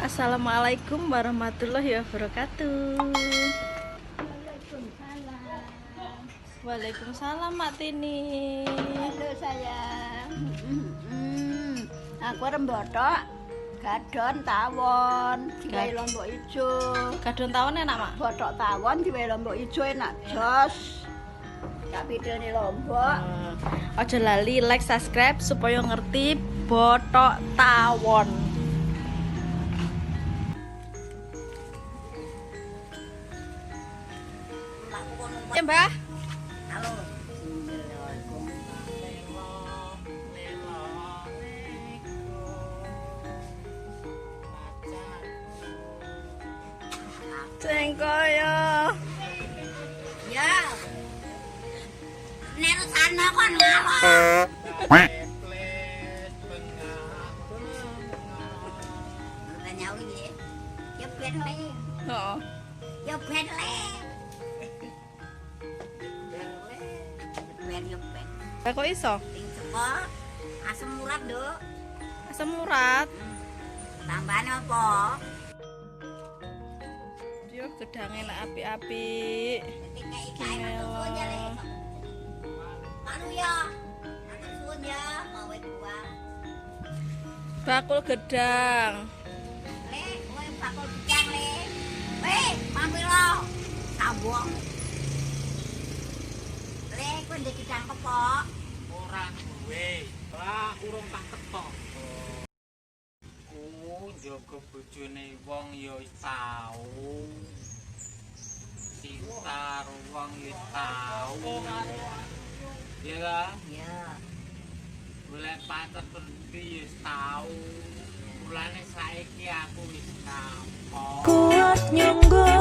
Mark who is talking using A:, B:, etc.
A: Assalamualaikum warahmatullahi wabarakatuh. Waalaikumsalam Mak Tini.
B: Halo sayang. Aku rembotok gadon tawon diwehi lombok ijo.
A: Gadon tawon enak Mak?
B: Botok tawon diwehi lombok ijo enak jos. Tak videone lombok.
A: Ojo lali like, subscribe supaya ngerti botok tawon. Ya Mbah.
B: Halo.
A: Cengkoyo.
B: Ya. Nek sana kon ngalor. Nyawi ya. Ya ben le.
A: Heeh.
B: Ya ben le. Ben ya ben.
A: Lah kok iso?
B: Sing teko asam urat, Nduk.
A: Asam urat.
B: Tambahane apa?
A: Yo gedang enak api-api.
B: Anu ya. Atur suwun ya, kowe buah.
A: Bakul gedang.
B: Le, kowe bakul gedang le. Weh, mampir lo. Sambung. Le, kowe ndek gedang kepok.
C: Ora duwe. Lah urung tak ketok. Njogo bojone wong ya tau. Cinta wong ya tau. Iya kan?
B: Ya.
C: Golek pacar pergi ya tau. Mulane saiki aku wis kapok.
A: Kuat nyunggo